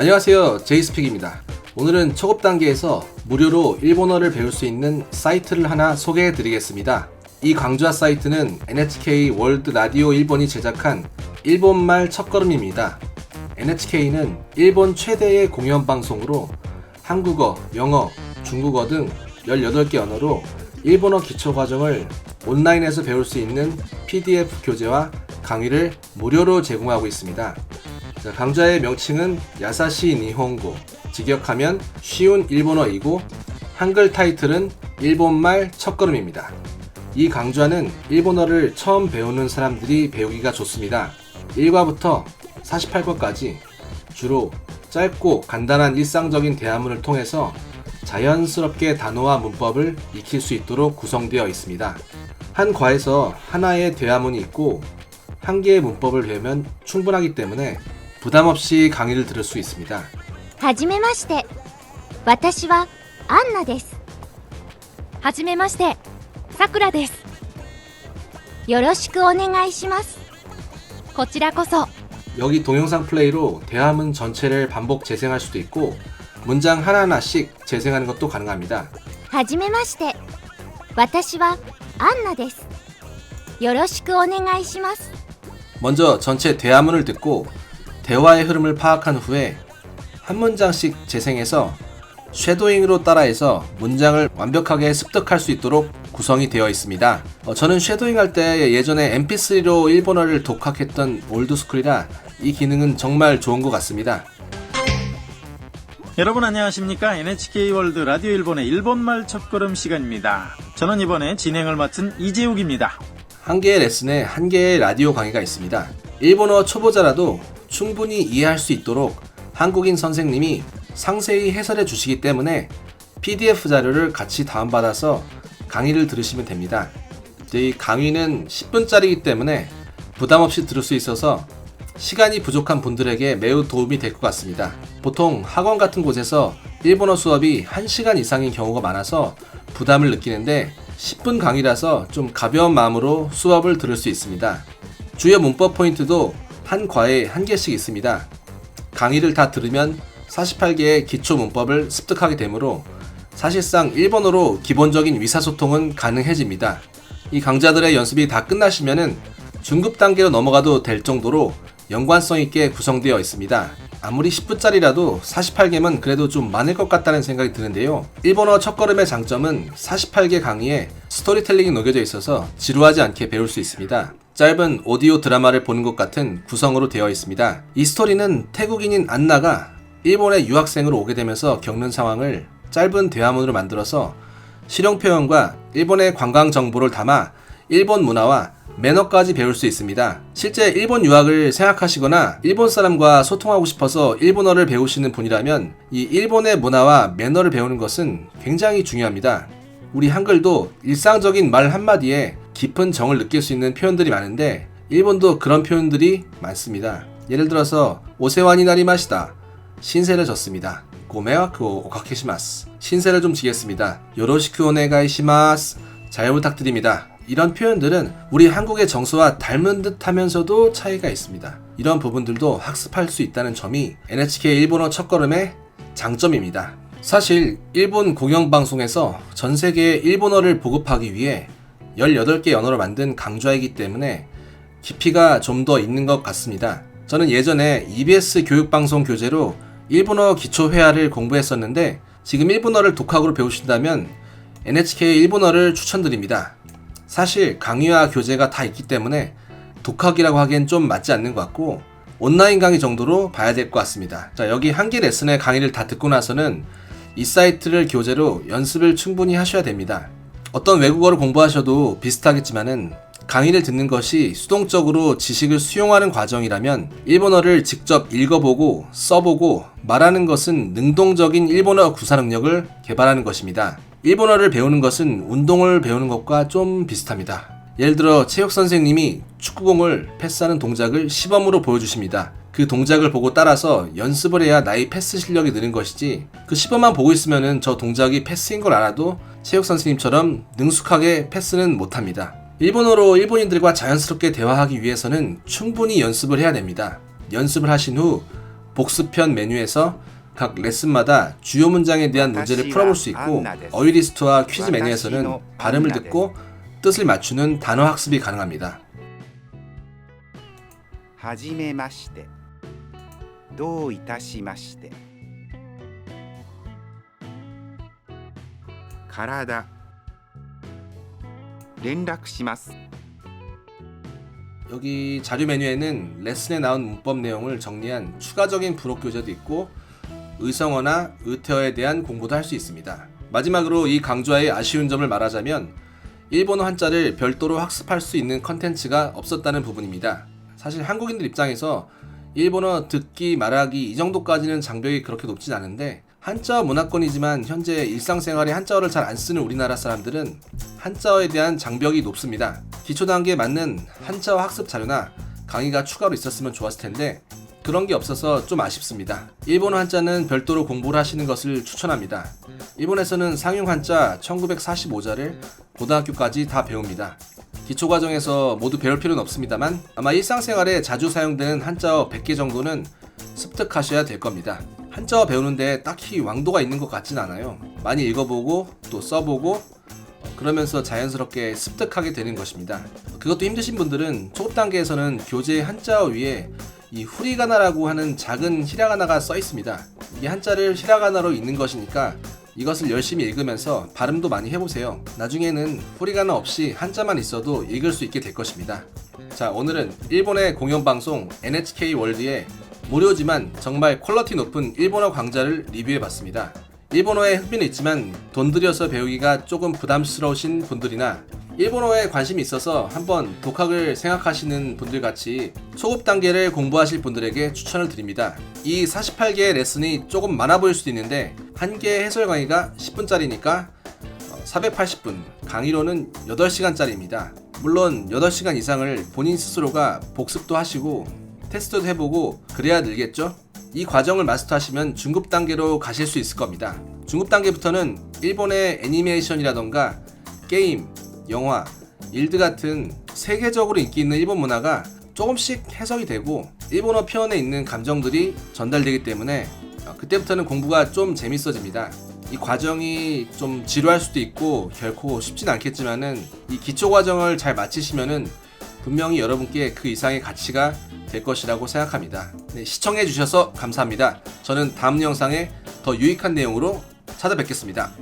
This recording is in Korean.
안녕하세요, 제이스픽입니다. 오늘은 초급 단계에서 무료로 일본어를 배울 수 있는 사이트를 하나 소개해 드리겠습니다. 이 강좌 사이트는 NHK 월드 라디오 일본이 제작한 일본말 첫걸음입니다. NHK는 일본 최대의 공연 방송으로 한국어, 영어, 중국어 등 18개 언어로 일본어 기초 과정을 온라인에서 배울 수 있는 PDF 교재와 강의를 무료로 제공하고 있습니다. 강좌의 명칭은 야사시 니혼고, 직역하면 쉬운 일본어이고 한글 타이틀은 일본말 첫걸음입니다. 이 강좌는 일본어를 처음 배우는 사람들이 배우기가 좋습니다. 1과부터 48과까지 주로 짧고 간단한 일상적인 대화문을 통해서 자연스럽게 단어와 문법을 익힐 수 있도록 구성되어 있습니다. 한 과에서 하나의 대화문이 있고 한 개의 문법을 배우면 충분하기 때문에 부담 없이 강의를 들을 수 있습니다. はじめまして。私はアンナです。はじめまして。さくらです。よろしくお願いします。こちらこそ。 여기 동영상 플레이로 대화문 전체를 반복 재생할 수도 있고 문장 하나하나씩 재생하는 것도 가능합니다. はじめまして。私はアンナです。よろしくお願いします。 먼저 전체 대화문을 듣고 대화의 흐름을 파악한 후에 한 문장씩 재생해서 쉐도잉으로 따라해서 문장을 완벽하게 습득할 수 있도록 구성이 되어 있습니다. 저는 쉐도잉 할 때 예전에 mp3로 일본어를 독학했던 올드스쿨이라 이 기능은 정말 좋은 것 같습니다. 여러분 안녕하십니까? NHK 월드 라디오 일본의 일본말 첫걸음 시간입니다. 저는 이번에 진행을 맡은 이재욱입니다. 한 개의 레슨에 한 개의 라디오 강의가 있습니다. 일본어 초보자라도 충분히 이해할 수 있도록 한국인 선생님이 상세히 해설해 주시기 때문에 PDF 자료를 같이 다운받아서 강의를 들으시면 됩니다. 이 강의는 10분짜리이기 때문에 부담 없이 들을 수 있어서 시간이 부족한 분들에게 매우 도움이 될 것 같습니다. 보통 학원 같은 곳에서 일본어 수업이 1시간 이상인 경우가 많아서 부담을 느끼는데 10분 강의라서 좀 가벼운 마음으로 수업을 들을 수 있습니다. 주요 문법 포인트도 한 과에 한 개씩 있습니다. 강의를 다 들으면 48개의 기초 문법을 습득하게 되므로 사실상 일본어로 기본적인 의사소통은 가능해집니다. 이 강좌들의 연습이 다 끝나시면은 중급 단계로 넘어가도 될 정도로 연관성 있게 구성되어 있습니다. 아무리 10분짜리라도 48개면 그래도 좀 많을 것 같다는 생각이 드는데요. 일본어 첫걸음의 장점은 48개 강의에 스토리텔링이 녹여져 있어서 지루하지 않게 배울 수 있습니다. 짧은 오디오 드라마를 보는 것 같은 구성으로 되어 있습니다. 이 스토리는 태국인인 안나가 일본에 유학생으로 오게 되면서 겪는 상황을 짧은 대화문으로 만들어서 실용 표현과 일본의 관광 정보를 담아 일본 문화와 매너까지 배울 수 있습니다. 실제 일본 유학을 생각하시거나 일본 사람과 소통하고 싶어서 일본어를 배우시는 분이라면 이 일본의 문화와 매너를 배우는 것은 굉장히 중요합니다. 우리 한글도 일상적인 말 한마디에 깊은 정을 느낄 수 있는 표현들이 많은데 일본도 그런 표현들이 많습니다. 예를 들어서 오세와니 나리마시다. 신세를 졌습니다. 고메와쿠 오카케시마스. 신세를 좀 지겠습니다. 요로시쿠 오네가이시마스. 잘 부탁드립니다. 이런 표현들은 우리 한국의 정서와 닮은 듯 하면서도 차이가 있습니다. 이런 부분들도 학습할 수 있다는 점이 NHK 일본어 첫걸음의 장점입니다. 사실 일본 공영방송에서 전세계에 일본어를 보급하기 위해 18개 언어로 만든 강좌이기 때문에 깊이가 좀 더 있는 것 같습니다. 저는 예전에 EBS 교육방송 교재로 일본어 기초회화를 공부했었는데 지금 일본어를 독학으로 배우신다면 NHK 일본어를 추천드립니다. 사실 강의와 교재가 다 있기 때문에 독학이라고 하기엔 좀 맞지 않는 것 같고 온라인 강의 정도로 봐야 될 것 같습니다. 자, 여기 한 개 레슨의 강의를 다 듣고 나서는 이 사이트를 교재로 연습을 충분히 하셔야 됩니다. 어떤 외국어를 공부하셔도 비슷하겠지만은 강의를 듣는 것이 수동적으로 지식을 수용하는 과정이라면 일본어를 직접 읽어보고 써보고 말하는 것은 능동적인 일본어 구사 능력을 개발하는 것입니다. 일본어를 배우는 것은 운동을 배우는 것과 좀 비슷합니다. 예를 들어 체육 선생님이 축구공을 패스하는 동작을 시범으로 보여주십니다. 그 동작을 보고 따라서 연습을 해야 나의 패스 실력이 느는 것이지 그 시범만 보고 있으면은 저 동작이 패스인 걸 알아도 체육 선생님처럼 능숙하게 패스는 못합니다. 일본어로 일본인들과 자연스럽게 대화하기 위해서는 충분히 연습을 해야 됩니다. 연습을 하신 후 복습편 메뉴에서 각 레슨마다 주요 문장에 대한 문제를 풀어볼 수 있고, 어휘리스트와 퀴즈 메뉴에서는 발음을 듣고 뜻을 맞추는 단어 학습이 가능합니다. はじめまして。どういたしまして。体。連絡します。 여기 자료 메뉴에는 레슨에 나온 문법 내용을 정리한 추가적인 부록 교재도 있고, 의성어나 의태어에 대한 공부도 할 수 있습니다. 마지막으로 이 강좌의 아쉬운 점을 말하자면 일본어 한자를 별도로 학습할 수 있는 컨텐츠가 없었다는 부분입니다. 사실 한국인들 입장에서 일본어 듣기, 말하기 이 정도까지는 장벽이 그렇게 높진 않은데, 한자어 문화권이지만 현재 일상생활에 한자어를 잘 안 쓰는 우리나라 사람들은 한자어에 대한 장벽이 높습니다. 기초 단계에 맞는 한자어 학습 자료나 강의가 추가로 있었으면 좋았을 텐데 그런 게 없어서 좀 아쉽습니다. 일본어 한자는 별도로 공부를 하시는 것을 추천합니다. 일본에서는 상용 한자 1945자를 고등학교까지 다 배웁니다. 기초과정에서 모두 배울 필요는 없습니다만 아마 일상생활에 자주 사용되는 한자어 100개 정도는 습득하셔야 될 겁니다. 한자어 배우는데 딱히 왕도가 있는 것 같진 않아요. 많이 읽어보고 또 써보고 그러면서 자연스럽게 습득하게 되는 것입니다. 그것도 힘드신 분들은 초급 단계에서는 교재 한자어 위에 이 후리가나라고 하는 작은 히라가나가 써 있습니다. 이게 한자를 히라가나로 읽는 것이니까 이것을 열심히 읽으면서 발음도 많이 해보세요. 나중에는 후리가나 없이 한자만 있어도 읽을 수 있게 될 것입니다. 자, 오늘은 일본의 공영방송 NHK 월드의 무료지만 정말 퀄리티 높은 일본어 강좌를 리뷰해봤습니다. 일본어에 흥미는 있지만 돈 들여서 배우기가 조금 부담스러우신 분들이나 일본어에 관심이 있어서 한번 독학을 생각하시는 분들 같이 초급 단계를 공부하실 분들에게 추천을 드립니다. 이 48개의 레슨이 조금 많아 보일 수도 있는데 한 개의 해설 강의가 10분짜리니까 480분, 강의로는 8시간짜리입니다. 물론 8시간 이상을 본인 스스로가 복습도 하시고 테스트도 해보고 그래야 늘겠죠? 이 과정을 마스터하시면 중급 단계로 가실 수 있을 겁니다. 중급 단계부터는 일본의 애니메이션이라던가 게임, 영화, 일드 같은 세계적으로 인기 있는 일본 문화가 조금씩 해석이 되고 일본어 표현에 있는 감정들이 전달되기 때문에 그때부터는 공부가 좀 재밌어집니다. 이 과정이 좀 지루할 수도 있고 결코 쉽진 않겠지만은 이 기초 과정을 잘 마치시면은 분명히 여러분께 그 이상의 가치가 될 것이라고 생각합니다. 네, 시청해주셔서 감사합니다. 저는 다음 영상에 더 유익한 내용으로 찾아뵙겠습니다.